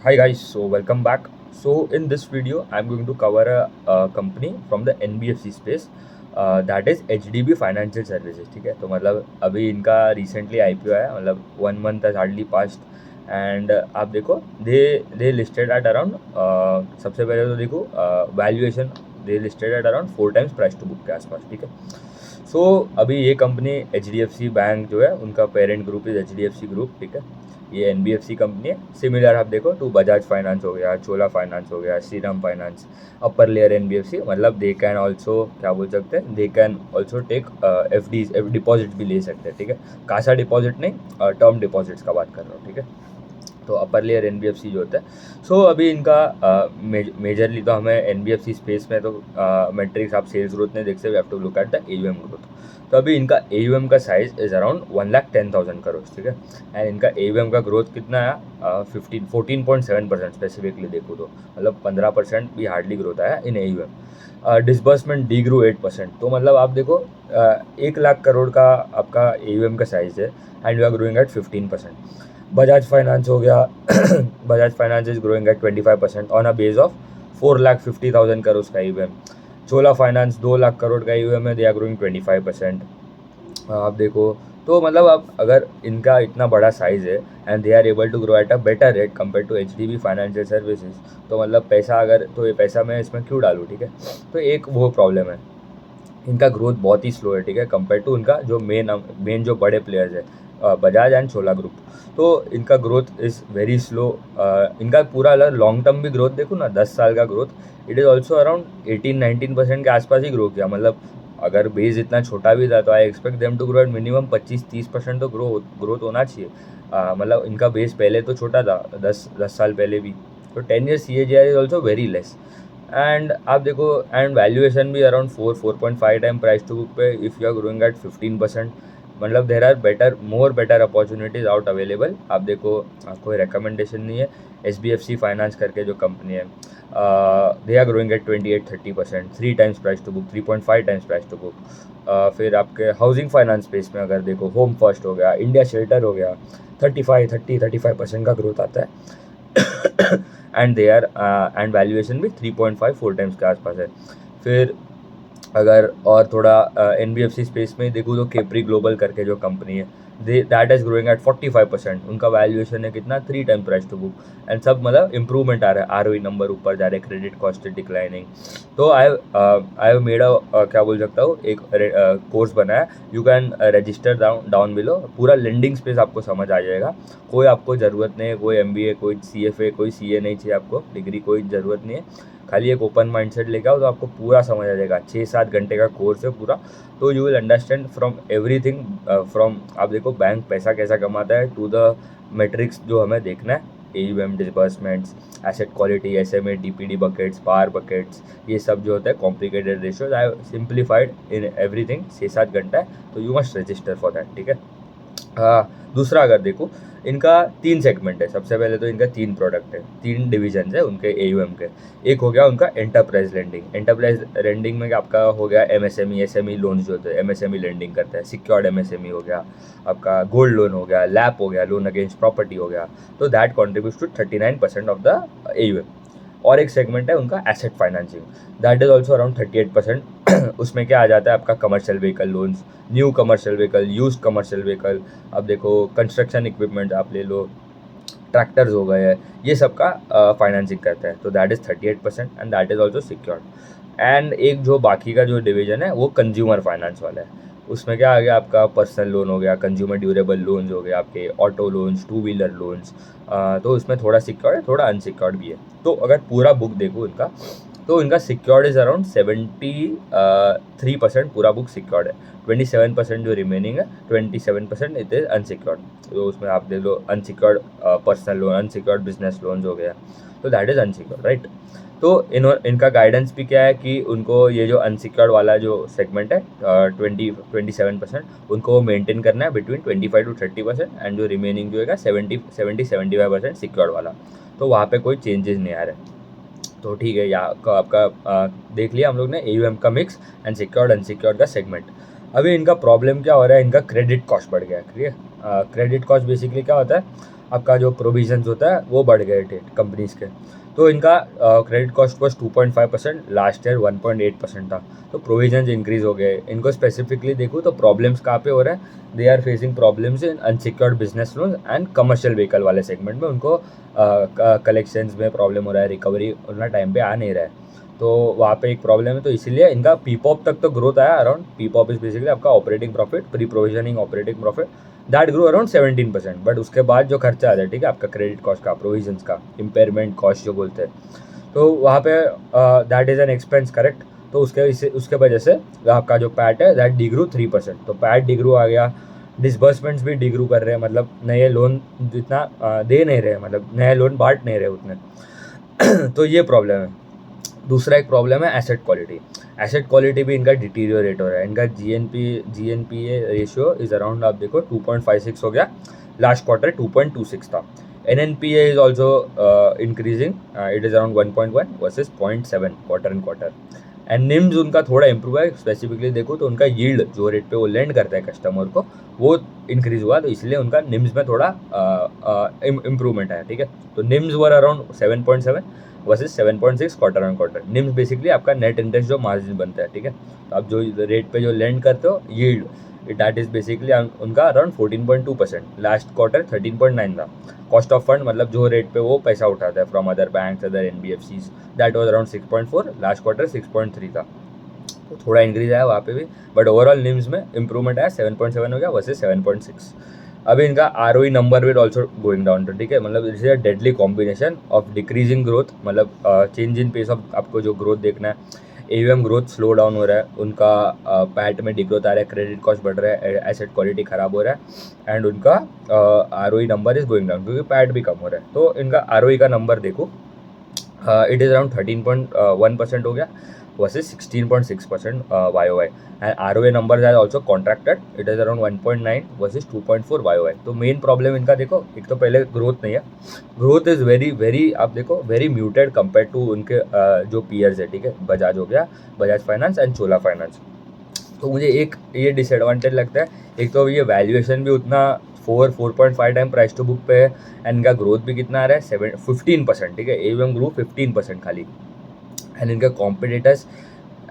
Hi guys, so welcome back. So in this video, I'm going to cover a company from the NBFC space, that is HDB Financial Services. ठीक है, तो मतलब अभी इनका recently IPO आया, मतलब 1 month has hardly passed and आप देखो दे लिस्टेड एट अराउंड, सबसे पहले तो देखो valuation, they listed at around 4 times price to book के आसपास. ठीक है, सो अभी ये कंपनी HDFC बैंक जो है उनका parent group is HDFC group. ठीक है, ये NBFC कंपनी है. सिमिलर आप देखो टू बजाज फाइनेंस हो गया, चोला फाइनेंस हो गया, Shriram finance, upper layer NBFC. मतलब दे कैन ऑल्सो क्या बोल सकते हैं, they can also take FDs, deposit भी ले सकते हैं. ठीक है, कासा डिपॉजिट नहीं, टर्म डिपॉजिट्स का बात कर रहा हूँ. ठीक है, तो अपर लेयर NBFC जो होता है. सो अभी इनका मेजरली तो हमें NBFC स्पेस में तो मेट्रिक्स आप सेल्स ग्रोथ नहीं देख सकते, we have to look at the AUM growth. तो अभी इनका AUM का साइज इज अराउंड 1,10,000 करोड़. ठीक है, एंड इनका AUM का ग्रोथ कितना आया, 14.7% स्पेसिफिकली देखो तो, मतलब 15% भी हार्डली ग्रोथ आया इन AUM. Disbursement D grow 8%. तो मतलब आप देखो 1 लाख करोड़ का आपका AUM का साइज है and you are growing at 15%. Bajaj finance हो गया Bajaj finance is growing at 25% on a base of 4,50,000 crore का AUM. चोला फाइनेंस 2 लाख करोड़ का AUM है, दे आर ग्रोइंग 25%. आप देखो तो मतलब अब अगर इनका इतना बड़ा साइज है and they are able to grow at a better rate compare to HDB financial services, तो मतलब पैसा अगर, तो ये पैसा मैं इसमें क्यों डालूँ. ठीक है, तो एक वो प्रॉब्लम है, इनका ग्रोथ बहुत ही स्लो है. ठीक है, कंपेयर टू इनका जो मेन जो बड़े प्लेयर्स है, बजाज एंड छोला ग्रुप. तो इनका ग्रोथ इज़ वेरी स्लो. इनका पूरा अगर लॉन्ग टर्म भी ग्रोथ देखो ना, 10 साल का growth, it is also around 18-19% के आसपास ही ग्रो किया. मतलब अगर बेस इतना छोटा भी था तो I expect them to grow at minimum 25-30% तो ग्रोथ होना चाहिए. मतलब इनका बेस पहले तो छोटा था, 10 साल पहले भी. तो 10 years CAGR is also very less. And आप देखो, एंड वैल्यूएशन भी around 4.5 time price to book पे if you are growing at 15%. मतलब there are better opportunities out available. आप देखो, कोई रिकमेंडेशन नहीं है, SBFC फाइनेंस करके जो कंपनी है, they are growing at 28-30%, 3 times price to book, 3.5 times price to book. फिर आपके हाउसिंग फाइनेंस स्पेस में अगर देखो, होम फर्स्ट हो गया, इंडिया शेल्टर हो गया, 35% का ग्रोथ आता है and they are and valuation भी 3.5-4 times के आसपास है. फिर अगर और थोड़ा NBFC स्पेस में देखूँ तो केपरी ग्लोबल करके जो कंपनी है, दैट इज ग्रोइंग एट 45%. उनका वैल्यूएशन है कितना, 3 times price to book. And सब मतलब इंप्रूवमेंट आ रहा है, ROE नंबर ऊपर जा रहे हैं, क्रेडिट कॉस्ट डिक्लाइनिंग. तो आई हैव मेड क्या बोल सकता हूँ, एक कोर्स बनाया, you can register down below. पूरा लेंडिंग स्पेस आपको समझ आ जाएगा. कोई आपको ज़रूरत नहीं है, कोई MBA, कोई CFA, कोई CA नहीं चाहिए आपको, डिग्री कोई ज़रूरत नहीं है. खाली एक ओपन माइंडसेट लेके आओ तो आपको पूरा समझ आ जाएगा. 6-7 घंटे का कोर्स है पूरा. तो you will understand from everything, from आप देखो बैंक पैसा कैसा कमाता है टू द मेट्रिक्स जो हमें देखना है, AUM, disbursements, asset quality, SMA, DPD buckets, par buckets, ये सब जो होता है complicated ratios. I simplified in everything. 6-7 घंटा है, तो you must register for that. ठीक है, दूसरा अगर देखो, इनका 3 सेगमेंट है. सबसे पहले तो इनका 3 प्रोडक्ट है, 3 डिवीजन है उनके AUM के. एक हो गया उनका एंटरप्राइज लेंडिंग. एंटरप्राइज लेंडिंग में आपका हो गया MSME, SME लोन्स जो होते हैं, MSME लेंडिंग करता है. सिक्योर्ड MSME हो गया आपका, गोल्ड लोन हो गया, लैप हो गया, लोन अगेंस्ट प्रॉपर्टी हो गया. तो that contributes to 39% of the AUM. और एक सेगमेंट है उनका asset financing, that is also around 38%. उसमें क्या आ जाता है आपका, commercial vehicle loans, new commercial vehicle, use commercial vehicle. अब देखो कंस्ट्रक्शन इक्विपमेंट आप ले लो, ट्रैक्टर्स हो गए, ये सब का फाइनेंसिंग करता है. तो that is 38% and that is also secured. And एक जो बाकी का जो डिवीजन है वो कंज्यूमर फाइनेंस वाला है. उसमें क्या आ गया आपका, पर्सनल लोन हो गया, कंज्यूमर ड्यूरेबल लोन्स हो गए आपके, ऑटो लोन्स, 2 व्हीलर लोन्स. तो उसमें थोड़ा सिक्योर्ड है, थोड़ा अनसिक्योर्ड भी है. तो अगर पूरा बुक देखो इनका, तो इनका सिक्योर्ड इज अराउंड 73%. पूरा बुक सिक्योर्ड है. 27% जो रिमेनिंग है, 27% इट इज अनसिक्योर्ड. तो उसमें आप देख लो unsecured personal loan, unsecured business loans हो गया, तो दैट इज़ अनसिक्योर्ड, राइट. तो इनका गाइडेंस भी क्या है कि उनको ये जो अनसिक्योर्ड वाला जो सेगमेंट है, 27%, उनको मेंटेन करना है बिटवीन 25-30%. एंड जो रिमेनिंग जो है 70-75% सिक्योर्ड वाला. तो वहाँ पे कोई चेंजेस नहीं आ रहे. तो ठीक है, यहाँ का आपका देख लिया हम लोग ने AUM का मिक्स एंड सिक्योर्ड अनसिक्योर्ड का सेगमेंट. अभी इनका प्रॉब्लम क्या हो रहा है, इनका क्रेडिट कॉस्ट बढ़ गया है. ठीक है, क्रेडिट कॉस्ट बेसिकली क्या होता है, आपका जो प्रोविजंस होता है वो बढ़ गए थे कंपनीज़ के। तो इनका credit cost was 2.5%, last year 1.8% था। तो प्रोविजंस इंक्रीज हो गए। इनको स्पेसिफिकली देखूँ तो प्रॉब्लम्स कहाँ पे हो रहा है, they are facing problems in unsecured business loan and commercial vehicle वाले सेगमेंट में। उनको कलेक्शंस में प्रॉब्लम हो रहा है, रिकवरी उतना टाइम पे आ नहीं रहा है, तो वहाँ पे एक प्रॉब्लम है। तो इसीलिए इनका पीपॉप तक तो ग्रोथ आया अराउंड, पीपॉप इज बेसिकली आपका operating profit, pre provisioning operating profit, that grow around 17%। But उसके बाद जो खर्चा आ जाए, ठीक है, आपका क्रेडिट कॉस्ट का, प्रोविजंस का, इम्पेयरमेंट कॉस्ट जो बोलते हैं, तो वहाँ पे that is an expense, correct. तो उसके वजह से आपका जो पैट है दैट डिग्रू 3%। तो पैट डिग्रू आ गया, डिसबर्समेंट्स भी डिग्रू कर रहे हैं, मतलब नए लोन जितना दे नहीं रहे, मतलब नए लोन बांट नहीं रहे उतने। तो ये प्रॉब्लम है। दूसरा एक प्रॉब्लम है एसेट क्वालिटी। एसेट क्वालिटी भी इनका डिटीरियोरेट हो रहा है। इनका GNPA रेशियो इज अराउंड, आप देखो 2.56 हो गया, लास्ट क्वार्टर 2.26 था। NNPA is also increasing, it is around 1.1 versus 0.7 quarter and quarter. And NIMS उनका थोड़ा इंप्रूव है, स्पेसिफिकली देखो तो उनका यील्ड जो रेट पे वो लेंड करता है कस्टमर को वो इंक्रीज हुआ, तो इसलिए उनका निम्स में थोड़ा इम्प्रूवमेंट आया, ठीक है। तो NIMS were around 7.7 versus 7.6 quarter on quarter. NIMS basically आपका नेट इंटरेस्ट जो मार्जिन बनता है, ठीक है। तो आप जो रेट पे जो लेंड करते हो यील्ड, दैट इज बेसिकली उनका अराउंड 14.2%, लास्ट क्वार्टर 13.9 था। कॉस्ट ऑफ फंड मतलब जो रेट पे वो पैसा उठाता है from other banks, other NBFCs, that was around 6.4, last quarter 6.3 था। तो थोड़ा इंक्रीज आया वहाँ पे भी, बट ओवरऑल निम्स में इंप्रूवमेंट आया, 7.7 हो गया वर्सेज 7.6। अभी इनका ROE number will also going down, तो ठीक है, मतलब it's a deadly combination of decreasing growth, मतलब चेंज इन पेस ऑफ, आपको जो ग्रोथ देखना है, AUM ग्रोथ स्लो डाउन हो रहा है, उनका पैट में डिग्रोथ आ रहा है, क्रेडिट कॉस्ट बढ़ रहा है, एसेट क्वालिटी खराब हो रहा है, एंड उनका ROE number is going down क्योंकि पैट भी कम हो रहा है। तो इनका ROE का नंबर देखो, इट इज़ अराउंड 13.1% हो गया versus 16.6% YOY, and ROA numbers are also contracted, it is around 1.9 versus 2.4 YOY। तो मेन प्रॉब्लम इनका देखो, एक तो पहले ग्रोथ नहीं है, ग्रोथ इज़ वेरी वेरी, आप देखो वेरी म्यूटेड कंपेयर टू उनके जो पीयर्स है, ठीक है, बजाज हो गया, Bajaj finance and Chola finance. तो मुझे एक ये डिसएडवांटेज लगता है, एक तो ये वैल्यूएशन भी उतना 4.5 टाइम प्राइस टू बुक पे है, एंड इनका ग्रोथ भी कितना आ रहा है 15%, ठीक है, AUM ग्रो 15% खाली। एंड इनके कॉम्पिटिटर्स,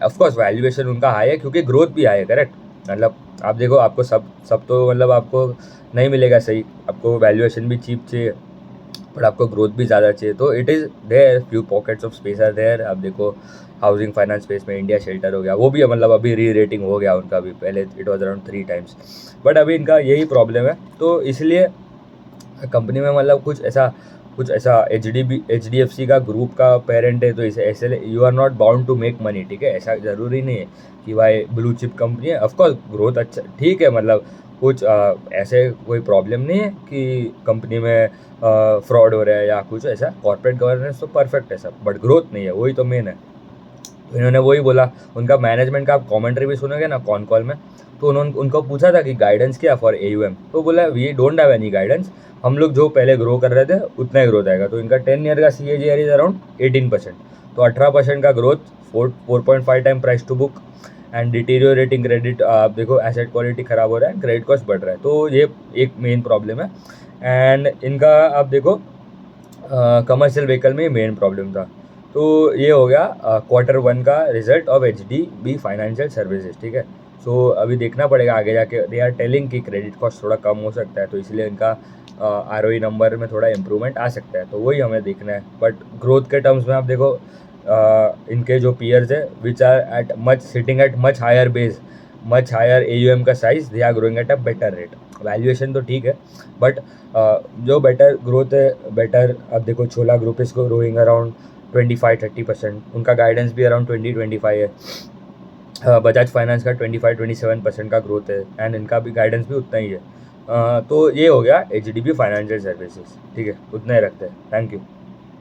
ऑफकोर्स वैल्यूएशन उनका हाई है क्योंकि ग्रोथ भी हाई है, करेक्ट। मतलब आप देखो, आपको सब तो मतलब आपको नहीं मिलेगा सही, आपको वैल्यूएशन भी चीप चाहिए, बट आपको ग्रोथ भी ज़्यादा चाहिए। तो it is there, few pockets of space are there. आप देखो हाउसिंग फाइनेंस स्पेस में इंडिया शेल्टर हो गया, वो भी मतलब अभी री रेटिंग हो गया उनका भी, पहले it was around 3 times, but अभी इनका यही प्रॉब्लम है। तो इसलिए कंपनी में मतलब कुछ ऐसा HDFC का ग्रुप का पेरेंट है, तो इसे ऐसे you are not bound to make money, ठीक है। ऐसा ज़रूरी नहीं है कि भाई ब्लू चिप कंपनी है, ऑफकोर्स ग्रोथ अच्छा ठीक है, मतलब कुछ ऐसे कोई प्रॉब्लम नहीं है कि कंपनी में फ्रॉड हो रहा है या कुछ ऐसा, कॉर्पोरेट गवर्नेंस तो परफेक्ट है सब, बट ग्रोथ नहीं है, वही तो मेन है। तो इन्होंने वही बोला, उनका मैनेजमेंट का आप कमेंट्री भी सुनोगे ना कॉन कॉल में, तो उन्होंने उनको पूछा था कि गाइडेंस क्या फॉर AUM, तो बोला we don't have any guidance, हम लोग जो पहले ग्रो कर रहे थे उतना ही ग्रोथ आएगा। तो इनका 10 ईयर का CAGR इज अराउंड 18%, तो 18% का growth, 4.5 time price to book, and deteriorating credit, आप देखो एसेट क्वालिटी खराब हो रहा है, क्रेडिट कॉस्ट बढ़ रहा है, तो ये एक मेन प्रॉब्लम है। एंड इनका आप देखो कमर्शियल व्हीकल में मेन प्रॉब्लम था। तो ये हो गया Q1 का result of HDB financial services, ठीक है। सो अभी देखना पड़ेगा आगे जाके, दे आर टेलिंग कि क्रेडिट कॉस्ट थोड़ा कम हो सकता है, तो इसलिए इनका ROE नंबर में थोड़ा इम्प्रूवमेंट आ सकता है, तो वही हमें देखना है। बट ग्रोथ के टर्म्स में आप देखो इनके जो पीयर्स है which are at much sitting at much higher base, much higher AUM का size, they are growing at a better rate. Valuation तो ठीक है, बट जो बेटर ग्रोथ है, बेटर अब देखो छोला ग्रुप इसको ग्रोइंग अराउंड 25-30%, उनका गाइडेंस भी अराउंड 20-25 है। बजाज फाइनेंस का 25-27% का ग्रोथ है, एंड इनका भी गाइडेंस भी उतना ही है। तो ये हो गया HDB फाइनेंशियल सर्विसेज, ठीक है, उतना ही रखते हैं। Thank you.